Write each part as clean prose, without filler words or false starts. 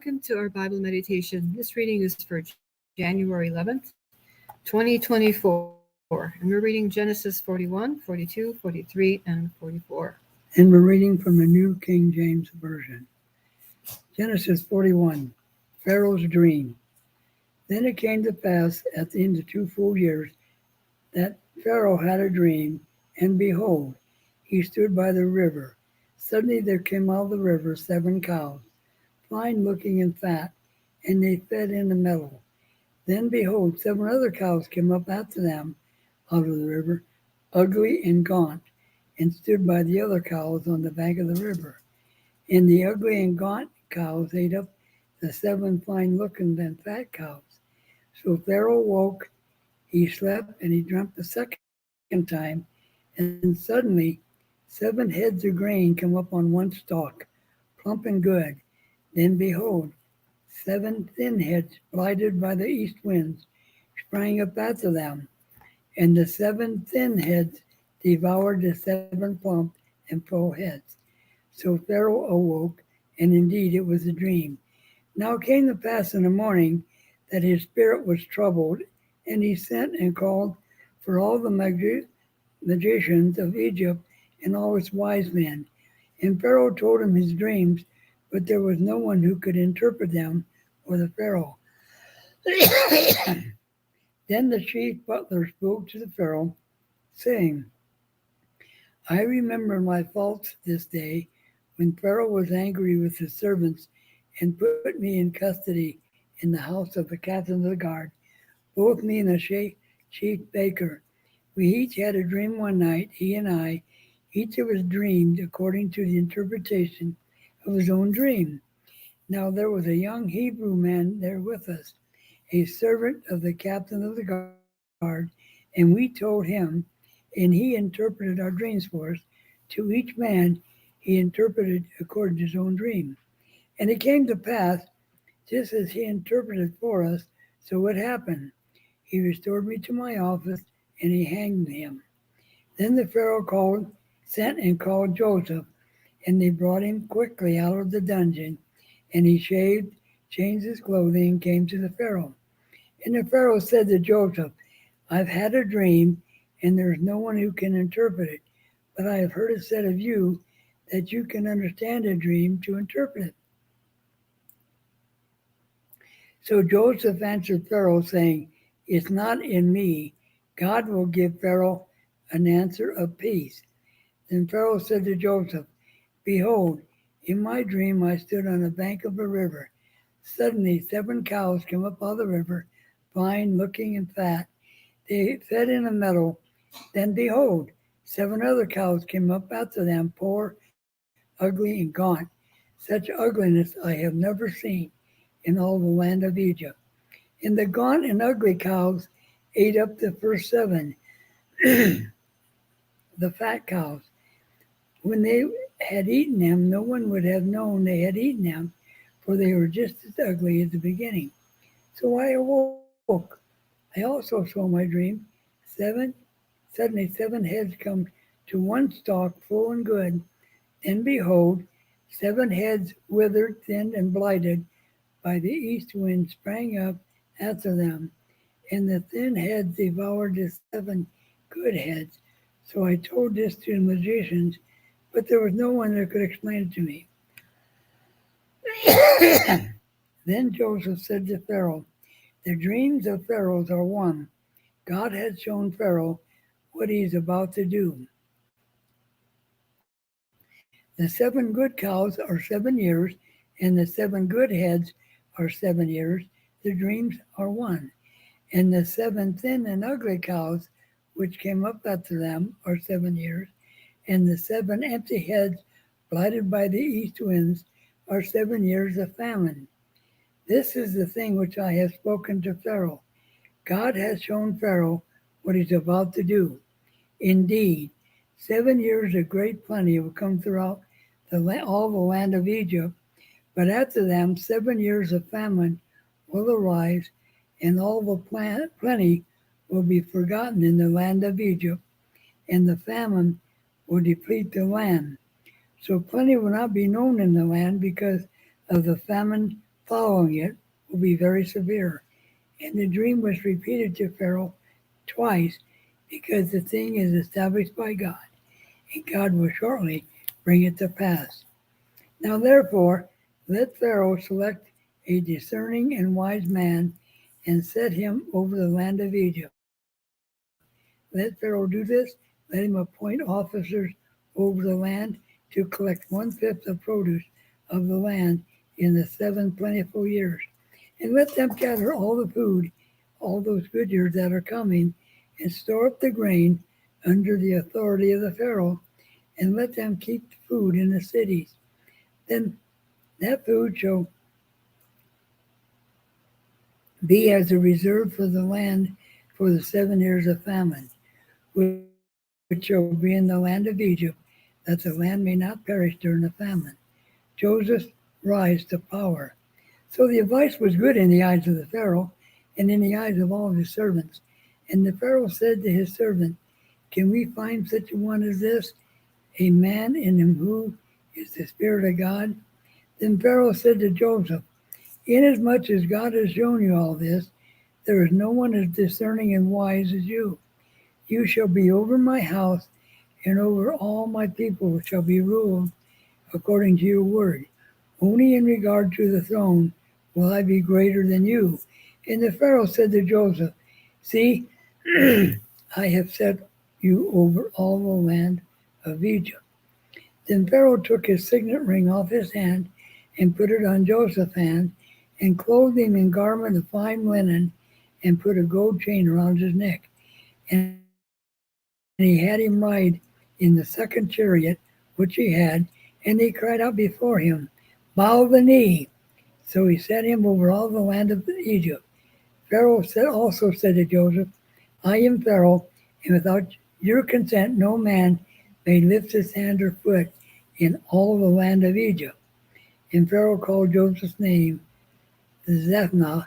welcome to our Bible meditation. This reading is for January 11th, 2024, and we're reading Genesis 41, 42, 43, and 44. And we're reading from the New King James Version. Genesis 41, Pharaoh's dream. Then it came to pass at the end of 2 full years that Pharaoh had a dream, and behold, he stood by the river. Suddenly there came out of the river 7 cows, fine looking and fat, and they fed in the meadow. Then behold, 7 other cows came up after them out of the river, ugly and gaunt, and stood by the other cows on the bank of the river. And the ugly and gaunt cows ate up the 7 fine looking and fat cows. So Pharaoh woke, he slept, and he dreamt the second time, and suddenly 7 heads of grain come up on one stalk, plump and good. Then behold, 7 thin heads, blighted by the east winds, sprang up after them, and the 7 thin heads devoured the 7 plump and full heads. So Pharaoh awoke, and indeed it was a dream. Now it came to pass in the morning that his spirit was troubled, and he sent and called for all the magicians of Egypt and all his wise men. And Pharaoh told him his dreams, but there was no one who could interpret them for the Pharaoh. Then the chief butler spoke to the Pharaoh, saying, I remember my faults this day, when Pharaoh was angry with his servants and put me in custody in the house of the captain of the guard, both me and the chief baker. We each had a dream one night, he and I. Each of us dreamed according to the interpretation of his own dream. Now there was a young Hebrew man there with us, a servant of the captain of the guard, and we told him, and he interpreted our dreams for us. To each man he interpreted according to his own dream. And it came to pass, just as he interpreted for us, so it happened. He restored me to my office, and he hanged him. Then the Pharaoh sent and called Joseph, and they brought him quickly out of the dungeon, and he shaved, changed his clothing, and came to the Pharaoh. And the Pharaoh said to Joseph, I've had a dream, and there is no one who can interpret it, but I have heard it said of you that you can understand a dream to interpret it. So Joseph answered Pharaoh, saying, It's not in me. God will give Pharaoh an answer of peace. Then Pharaoh said to Joseph, Behold, in my dream I stood on the bank of a river. Suddenly 7 cows came up out of the river, fine looking and fat. They fed in a meadow. Then behold, 7 other cows came up after them, poor, ugly, and gaunt. Such ugliness I have never seen in all the land of Egypt. And the gaunt and ugly cows ate up the first 7, the fat cows. When they had eaten them, no one would have known they had eaten them, for they were just as ugly as the beginning. So I awoke. I also saw my dream. 7 heads come to one stalk, full and good. And behold, 7 heads withered, thin, and blighted by the east wind sprang up after them. And the thin heads devoured the 7 good heads. So I told this to the magicians, but there was no one that could explain it to me. Then Joseph said to Pharaoh, The dreams of Pharaohs are one. God has shown Pharaoh what he is about to do. The 7 good cows are 7 years, and the 7 good heads are 7 years. The dreams are one. And the 7 thin and ugly cows, which came up after them, are 7 years. And the 7 empty heads, blighted by the east winds, are 7 years of famine. This is the thing which I have spoken to Pharaoh. God has shown Pharaoh what he's about to do. Indeed, 7 years of great plenty will come throughout all the land of Egypt, but after them 7 years of famine will arise, and all the plenty will be forgotten in the land of Egypt, and the famine will deplete the land. So plenty will not be known in the land because of the famine following it will be very severe. And the dream was repeated to Pharaoh twice because the thing is established by God, and God will shortly bring it to pass. Now therefore, let Pharaoh select a discerning and wise man and set him over the land of Egypt. Let Pharaoh do this. Let him appoint officers over the land to collect 1/5 of produce of the land in the 7 plentiful years. And let them gather all the food, all those good years that are coming, and store up the grain under the authority of the Pharaoh, and let them keep food in the cities. Then that food shall be as a reserve for the land for the 7 years of famine, which shall be in the land of Egypt, that the land may not perish during the famine. Joseph's rise to power. So the advice was good in the eyes of the Pharaoh and in the eyes of all of his servants. And the Pharaoh said to his servant, can we find such a one as this, a man in whom is the Spirit of God? Then Pharaoh said to Joseph, inasmuch as God has shown you all this, there is no one as discerning and wise as you. You shall be over my house, and over all my people shall be ruled according to your word. Only in regard to the throne will I be greater than you. And the Pharaoh said to Joseph, see, I have set you over all the land of Egypt. Then Pharaoh took his signet ring off his hand and put it on Joseph's hand, and clothed him in garment of fine linen, and put a gold chain around his neck. And he had him ride in the second chariot which he had, and he cried out before him, bow the knee. So he set him over all the land of Egypt. Pharaoh also said to Joseph, I am Pharaoh, and without your consent no man may lift his hand or foot in all the land of Egypt. And Pharaoh called Joseph's name Zephnath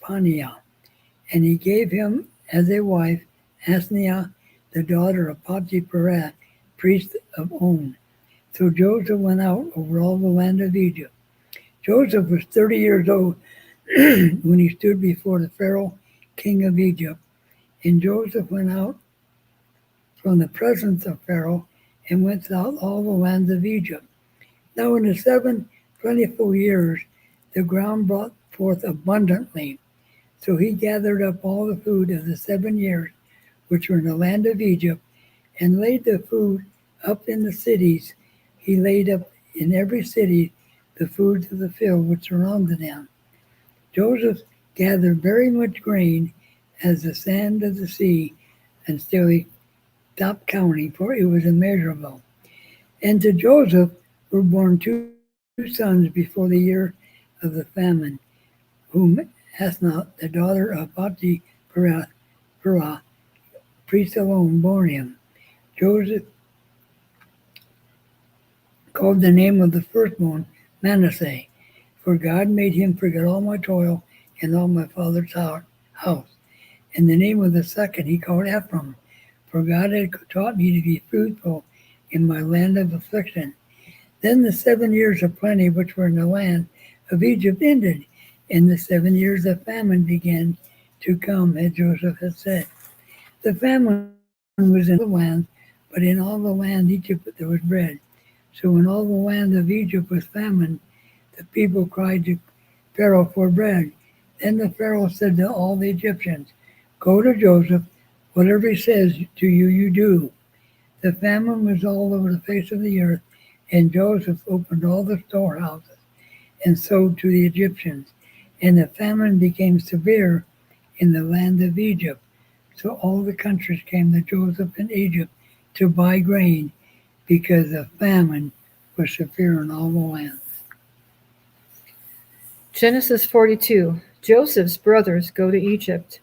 Paneah, and he gave him as a wife Asniah, the daughter of Potipharah, priest of On. So Joseph went out over all the land of Egypt. Joseph was 30 years old when he stood before the Pharaoh, king of Egypt. And Joseph went out from the presence of Pharaoh and went throughout all the lands of Egypt. Now in the 7 plentiful years, the ground brought forth abundantly. So he gathered up all the food of the 7 years which were in the land of Egypt, and laid the food up in the cities. He laid up in every city the foods of the field which surrounded them. Joseph gathered very much grain as the sand of the sea, and still he stopped counting, for it was immeasurable. And to Joseph were born two sons before the year of the famine, whom Asnath, the daughter of Potipharah, priest alone, bore him. Joseph called the name of the firstborn Manasseh, for God made him forget all my toil and all my father's house. And the name of the second he called Ephraim, for God had taught me to be fruitful in my land of affliction. Then the 7 years of plenty which were in the land of Egypt ended, and the 7 years of famine began to come, as Joseph had said. The famine was in the land, but in all the land Egypt there was bread. So when all the land of Egypt was famine, the people cried to Pharaoh for bread. Then the Pharaoh said to all the Egyptians, go to Joseph, whatever he says to you, you do. The famine was all over the face of the earth, and Joseph opened all the storehouses and sold to the Egyptians. And the famine became severe in the land of Egypt. So all the countries came to Joseph in Egypt to buy grain, because the famine was severe in all the lands. Genesis 42. Joseph's brothers go to Egypt.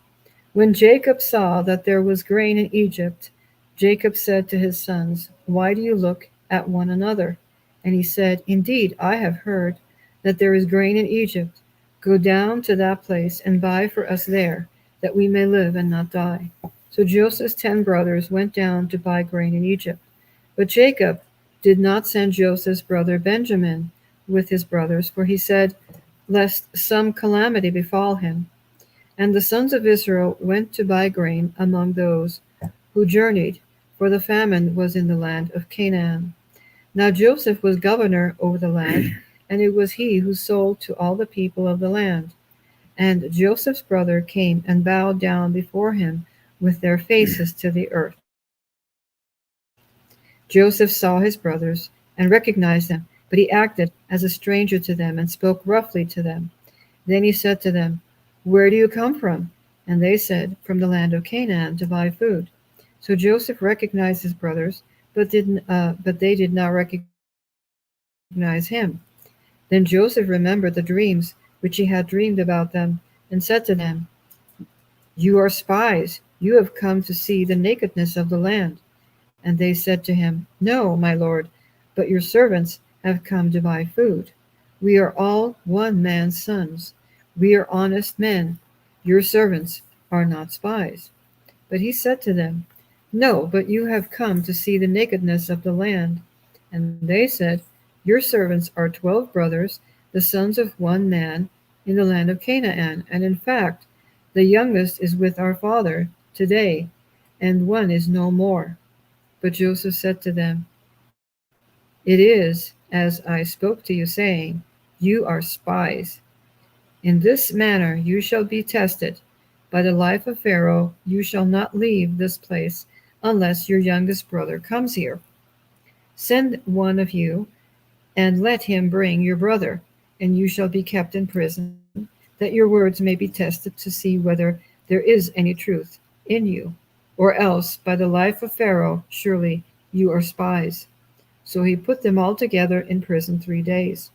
When Jacob saw that there was grain in Egypt, Jacob said to his sons, why do you look at one another? And he said, indeed, I have heard that there is grain in Egypt. Go down to that place and buy for us there, that we may live and not die. So Joseph's 10 brothers went down to buy grain in Egypt. But Jacob did not send Joseph's brother Benjamin with his brothers, for he said, lest some calamity befall him. And the sons of Israel went to buy grain among those who journeyed, for the famine was in the land of Canaan. Now Joseph was governor over the land, and it was he who sold to all the people of the land. And Joseph's brother came and bowed down before him with their faces to the earth. Joseph saw his brothers and recognized them, but he acted as a stranger to them and spoke roughly to them. Then he said to them, "Where do you come from?" And they said, "From the land of Canaan to buy food." So Joseph recognized his brothers, but they did not recognize him. Then Joseph remembered the dreams which he had dreamed about them, and said to them, "You are spies. You have come to see the nakedness of the land." And they said to him, "No, my lord, but your servants have come to buy food. We are all one man's sons. We are honest men. Your servants are not spies." But he said to them, "No, but you have come to see the nakedness of the land." And they said, "Your servants are 12 brothers, the sons of one man in the land of Canaan. And in fact, the youngest is with our father today, and one is no more." But Joseph said to them, "It is as I spoke to you, saying, You are spies. In this manner you shall be tested. By the life of Pharaoh, you shall not leave this place unless your youngest brother comes here. Send one of you, and let him bring your brother, and you shall be kept in prison, that your words may be tested to see whether there is any truth in you. Or else, by the life of Pharaoh, surely you are spies." So he put them all together in prison 3 days.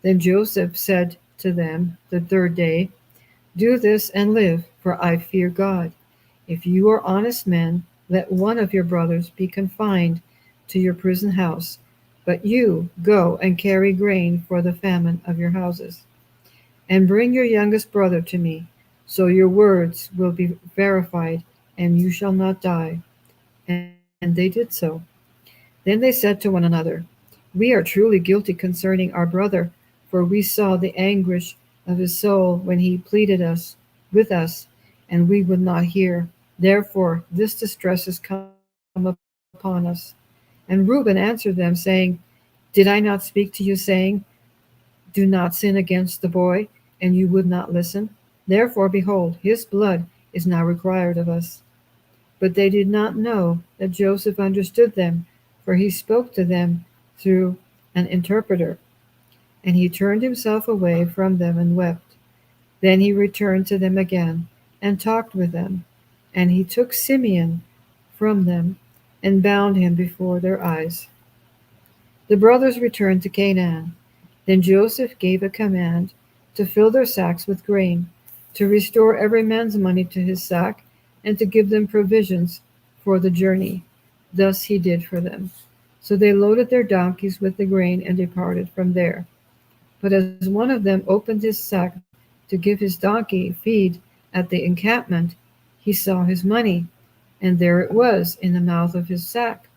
Then Joseph said to them the third day, "Do this and live, for I fear God. If you are honest men, let one of your brothers be confined to your prison house, but you go and carry grain for the famine of your houses. And bring your youngest brother to me, so your words will be verified, and you shall not die." And they did so. Then they said to one another, "We are truly guilty concerning our brother, for we saw the anguish of his soul when he pleaded with us, and we would not hear. Therefore this distress has come upon us." And Reuben answered them, saying, "Did I not speak to you, saying, 'Do not sin against the boy,' and you would not listen? Therefore, behold, his blood is now required of us." But they did not know that Joseph understood them, for he spoke to them through an interpreter. And he turned himself away from them and wept. Then he returned to them again and talked with them. And he took Simeon from them and bound him before their eyes. The brothers returned to Canaan. Then Joseph gave a command to fill their sacks with grain, to restore every man's money to his sack, and to give them provisions for the journey. Thus he did for them. So they loaded their donkeys with the grain and departed from there. But as one of them opened his sack to give his donkey feed at the encampment, he saw his money, and there it was in the mouth of his sack.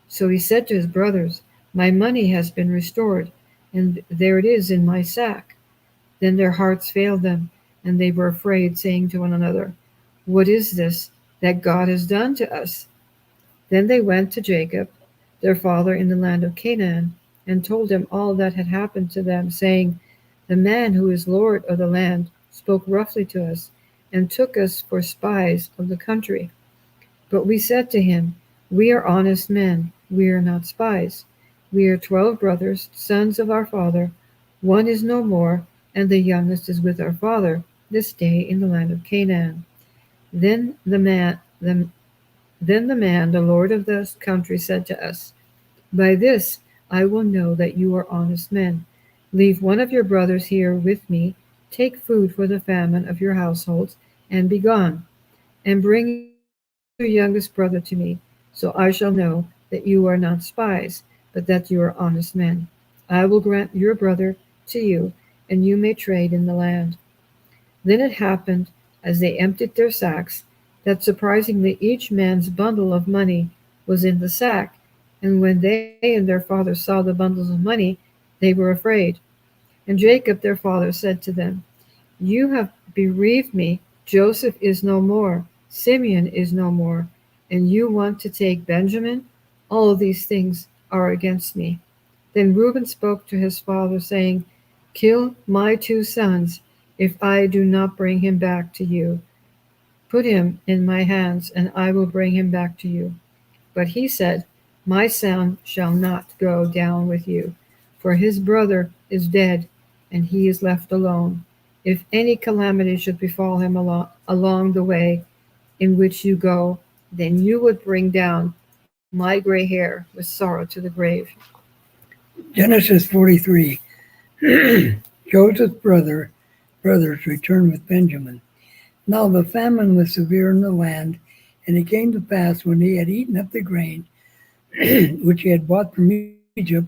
So he said to his brothers, "My money has been restored, and there it is in my sack." Then their hearts failed them, and they were afraid, saying to one another, "What is this that God has done to us?" Then they went to Jacob, their father in the land of Canaan, and told him all that had happened to them, saying, "The man who is Lord of the land spoke roughly to us, and took us for spies of the country. But we said to him, 'We are honest men, we are not spies. We are 12 brothers, sons of our father. One is no more, and the youngest is with our father this day in the land of Canaan.' Then the man, the Lord of the country, said to us, 'By this I will know that you are honest men. Leave one of your brothers here with me, take food for the famine of your households, and be gone. And bring your youngest brother to me, so I shall know that you are not spies, but that you are honest men. I will grant your brother to you, and you may trade in the land.' Then it happened, as they emptied their sacks, that surprisingly each man's bundle of money was in the sack. And when they and their father saw the bundles of money, they were afraid. And Jacob their father said to them, You have bereaved me. Joseph is no more, Simeon is no more, and you want to take Benjamin? All of these things are against me. Then Reuben spoke to his father, saying, Kill my 2 sons, if I do not bring him back to you. Put him in my hands, and I will bring him back to you. But he said, My son shall not go down with you, for his brother is dead, and he is left alone. If any calamity should befall him along the way in which you go, then you would bring down my gray hair with sorrow to the grave. Genesis 43. Joseph's brothers returned with Benjamin. Now the famine was severe in the land, and it came to pass when he had eaten up the grain which he had bought from Egypt,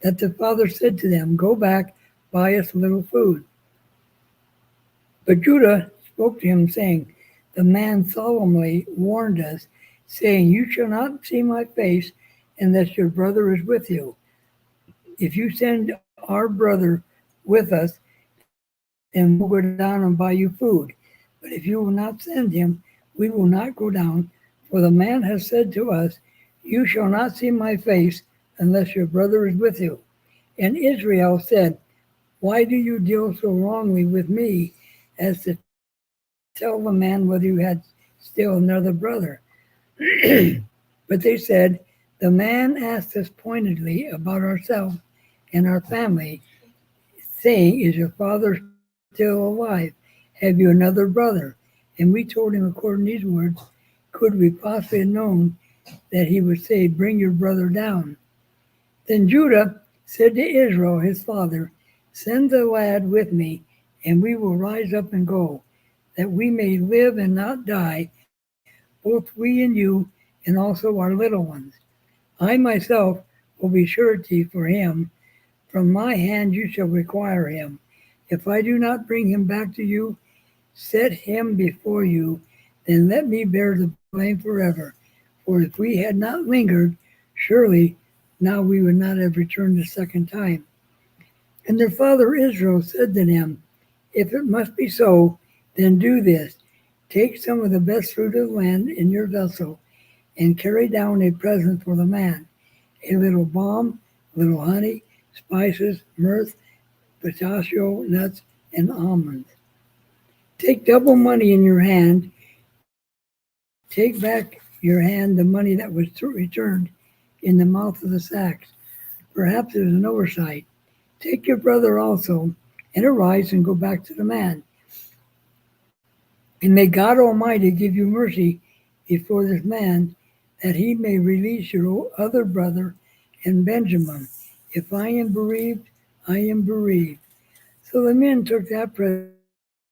that the father said to them, Go back, buy us a little food. But Judah spoke to him, saying, The man solemnly warned us, saying, You shall not see my face unless your brother is with you. If you send our brother with us, then we'll go down and buy you food. But if you will not send him, we will not go down, for the man has said to us, You shall not see my face unless your brother is with you. And Israel said, Why do you deal so wrongly with me as to tell the man whether you had still another brother? But they said, The man asked us pointedly about ourselves and our family, saying, Is your father still alive? Have you another brother? And we told him according to these words, could we possibly have known that he would say, Bring your brother down? Then Judah said to Israel his father, Send the lad with me, and we will rise up and go, that we may live and not die, both we and you, and also our little ones. I myself will be surety for him. From my hand you shall require him. If I do not bring him back to you, set him before you, then let me bear the blame forever. For if we had not lingered, surely now we would not have returned a second time. And their father Israel said to them, If it must be so, then do this. Take some of the best fruit of the land in your vessel, and carry down a present for the man, a little balm, a little honey, spices, myrrh, pistachio nuts, and almonds. Take double money in your hand. Take back your hand the money that was returned in the mouth of the sacks. Perhaps it was an oversight. Take your brother also, and arise and go back to the man. And may God Almighty give you mercy before this man, that he may release your other brother and Benjamin. If I am bereaved, I am bereaved. So the men took that present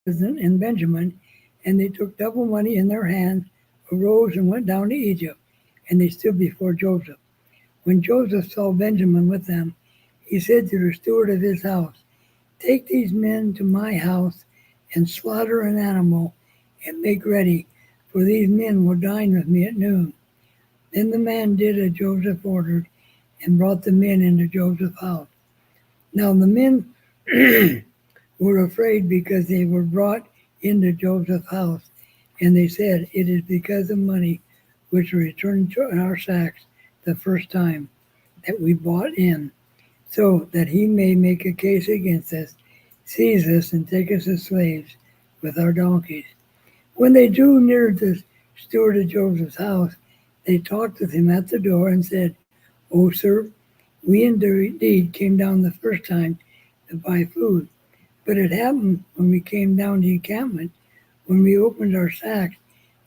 and Benjamin, and they took double money in their hands, arose and went down to Egypt, and they stood before Joseph. When Joseph saw Benjamin with them, he said to the steward of his house, Take these men to my house and slaughter an animal and make ready, for these men will dine with me at noon. Then the man did as Joseph ordered and brought the men into Joseph's house. Now the men were afraid because they were brought into Joseph's house, and they said, It is because of money which returned to our sacks the first time that we bought in, so that he may make a case against us, seize us, and take us as slaves with our donkeys. When they drew near the steward of Joseph's house, they talked with him at the door and said, O sir, we indeed came down the first time to buy food. But it happened when we came down to the encampment, when we opened our sacks,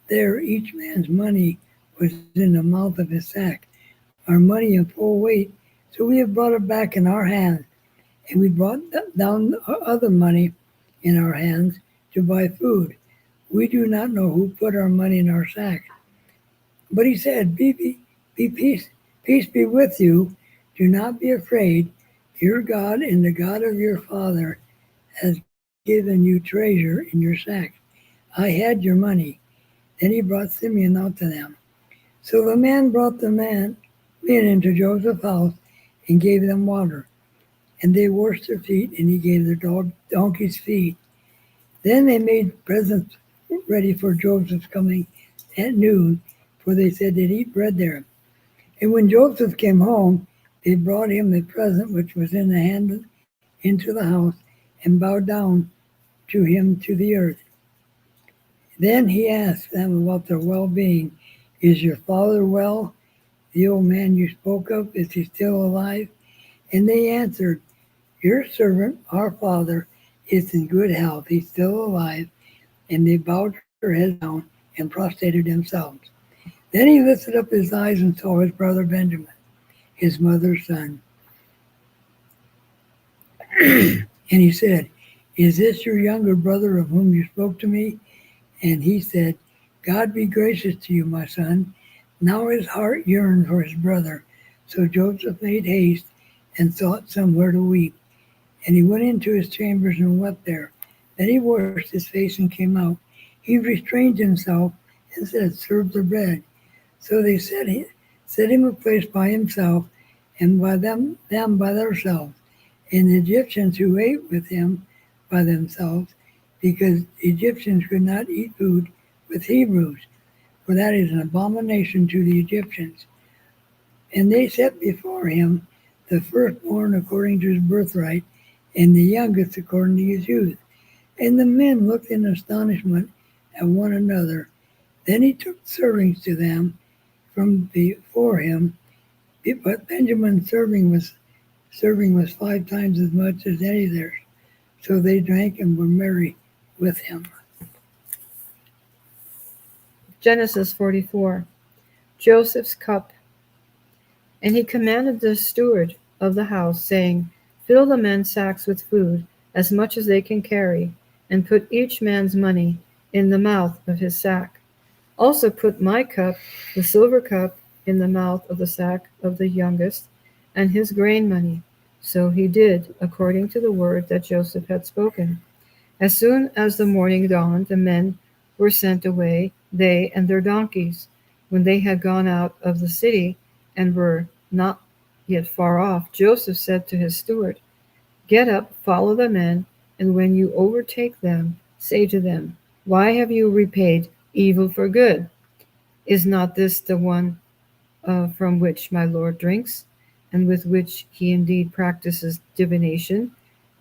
there each man's money was in the mouth of his sack, our money in full weight. So we have brought it back in our hands, and we brought down other money in our hands to buy food. We do not know who put our money in our sacks. But he said, peace be with you. Do not be afraid. Your God and the God of your father has given you treasure in your sack. I had your money. Then he brought Simeon out to them. So the man brought the men into Joseph's house and gave them water. and they washed their feet, and he gave their donkeys feed. Then they made presents ready for Joseph's coming at noon, for they said they'd eat bread there. And when Joseph came home, they brought him the present which was in the hand into the house, and bowed down to him to the earth. Then he asked them about their well-being. Is your father well? The old man you spoke of, is he still alive? And they answered, your servant, our father, is in good health. He's still alive. And they bowed their heads down and prostrated themselves. Then he lifted up his eyes and saw his brother Benjamin, his mother's son. And he said, is this your younger brother of whom you spoke to me? And he said, God be gracious to you, my son. Now his heart yearned for his brother. So Joseph made haste and sought somewhere to weep. And he went into his chambers and wept there. Then he washed his face and came out. He restrained himself and said, serve the bread. So they set him a place by himself, and by them by themselves. And the Egyptians who ate with him by themselves, because Egyptians could not eat food with Hebrews, for that is an abomination to the Egyptians. And they set before him the firstborn according to his birthright, and the youngest according to his youth. And the men looked in astonishment at one another. Then he took servings to them from before him, but Benjamin's serving was 5 times as much as any of theirs. So they drank and were merry with him. Genesis 44. Joseph's cup. And he commanded the steward of the house, saying, fill the men's sacks with food, as much as they can carry, and put each man's money in the mouth of his sack. Also put my cup, the silver cup, in the mouth of the sack of the youngest, and his grain money. So he did, according to the word that Joseph had spoken. As soon as the morning dawned, the men were sent away, they and their donkeys. When they had gone out of the city and were not yet far off, Joseph said to his steward, get up, follow the men, and when you overtake them, say to them, why have you repaid evil for good? Is not this the one from which my Lord drinks, and with which he indeed practices divination?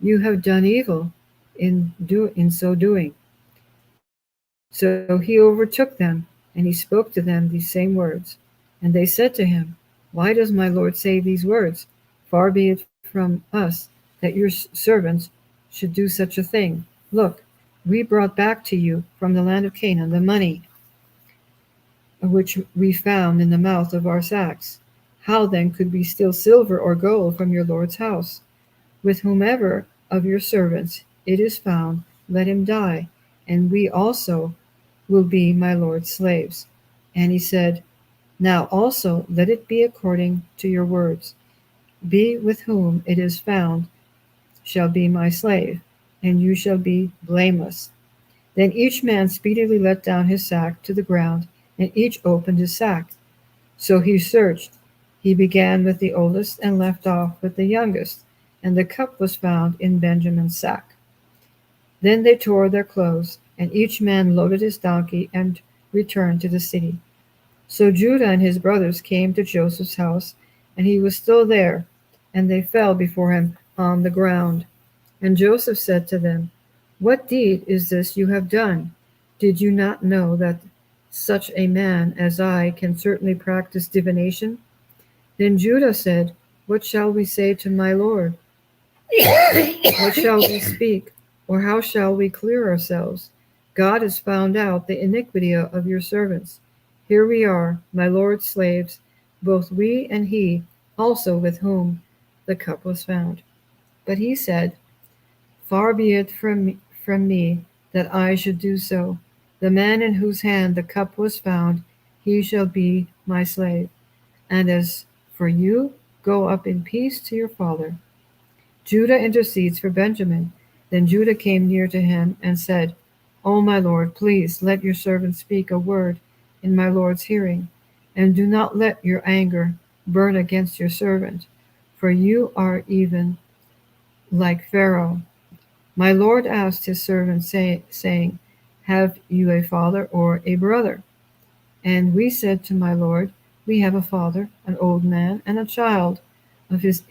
You have done evil in so doing. So he overtook them, and he spoke to them these same words. And they said to him, why does my Lord say these words? Far be it from us that your servants should do such a thing. Look, we brought back to you from the land of Canaan the money which we found in the mouth of our sacks. How then could we steal silver or gold from your Lord's house? With whomever of your servants it is found, let him die, and we also will be my Lord's slaves. And he said, now also let it be according to your words. Be with whom it is found shall be my slave, and you shall be blameless. Then each man speedily let down his sack to the ground, and each opened his sack. So he searched. He began with the oldest and left off with the youngest, and the cup was found in Benjamin's sack. Then they tore their clothes, and each man loaded his donkey and returned to the city. So Judah and his brothers came to Joseph's house, and he was still there, and they fell before him on the ground. And Joseph said to them, what deed is this you have done? Did you not know that such a man as I can certainly practice divination? Then Judah said, what shall we say to my Lord? What shall we speak, or how shall we clear ourselves? God has found out the iniquity of your servants. Here we are, my Lord's slaves, both we and he also with whom the cup was found. But he said, far be it from me that I should do so. The man in whose hand the cup was found, he shall be my slave. And as for you, go up in peace to your father. Judah intercedes for Benjamin. Then Judah came near to him and said, O my Lord, please let your servant speak a word in my Lord's hearing, and do not let your anger burn against your servant, for you are even like Pharaoh. My Lord asked his servant, saying, Have you a father or a brother? And we said to my Lord, We have a father, an old man, and a child of his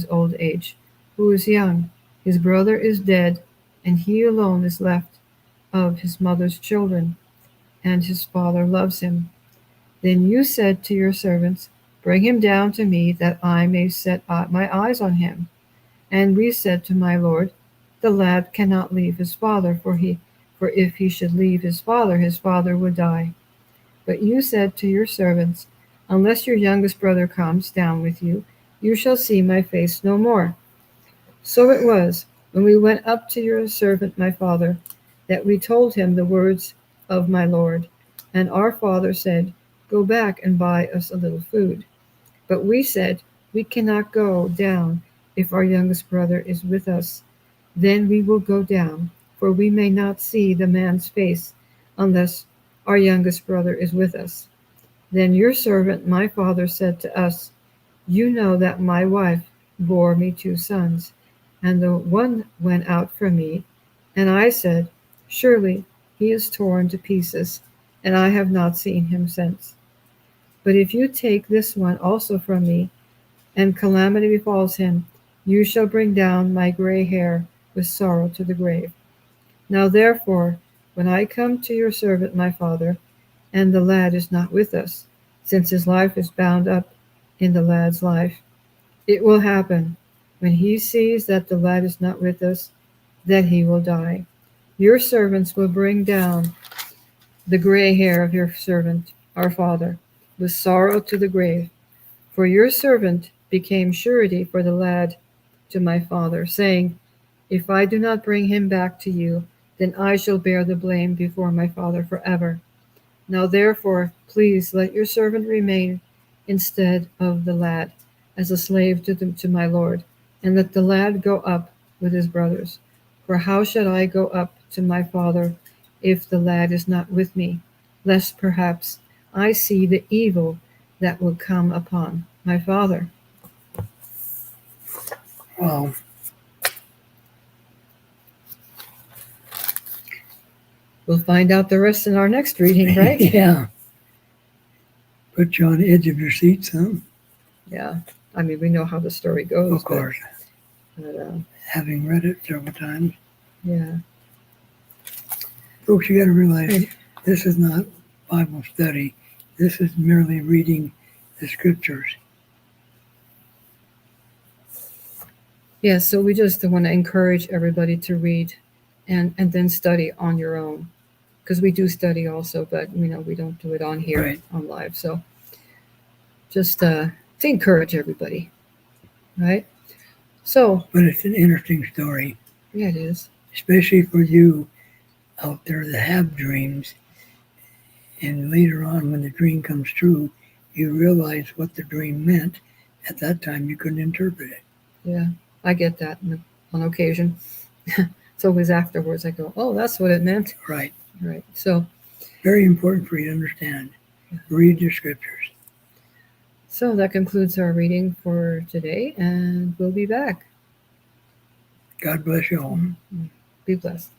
old age, who is young. His brother is dead, and he alone is left of his mother's children, and his father loves him. Then you said to your servants, Bring him down to me, that I may set my eyes on him. And we said to my Lord, The lad cannot leave his father, for if he should leave his father would die. But you said to your servants, Unless your youngest brother comes down with you, you shall see my face no more. So it was, when we went up to your servant my father, that we told him the words of my Lord. And our father said, Go back and buy us a little food. But we said, We cannot go down if our youngest brother is with us. Then we will go down, for we may not see the man's face unless our youngest brother is with us. Then your servant, my father, said to us, You know that my wife bore me 2 sons, and the one went out from me. And I said, Surely he is torn to pieces, and I have not seen him since. But if you take this one also from me, and calamity befalls him, you shall bring down my gray hair with sorrow to the grave. Now therefore, when I come to your servant my father, and the lad is not with us, since his life is bound up in the lad's life, it will happen, when he sees that the lad is not with us, that he will die. Your servants will bring down the gray hair of your servant, our father, with sorrow to the grave. For your servant became surety for the lad to my father, saying, If I do not bring him back to you, then I shall bear the blame before my father forever. Now therefore, please let your servant remain instead of the lad, as a slave to my Lord, and let the lad go up with his brothers. For how shall I go up to my father if the lad is not with me, lest perhaps I see the evil that will come upon my father? Wow. We'll find out the rest in our next reading, right? Yeah. Put you on the edge of your seat, some. Yeah. I mean, we know how the story goes. Of course. But, having read it several times. yeah. Folks, you got to realize this is not Bible study. This is merely reading the scriptures. Yeah, so we just want to encourage everybody to read and then study on your own. Because we do study also, but we don't do it on here, Right. on live. So just to encourage everybody, right? So, But it's an interesting story, yeah, it is. especially for you out there that have dreams. And later on, when the dream comes true, you realize what the dream meant. At that time, you couldn't interpret it. Yeah, I get that on occasion. It's always afterwards I go, oh, that's what it meant. Right. Right. So, Very important for you to understand. Read the scriptures. so that concludes our reading for today, and we'll be back. God bless you all. Be blessed.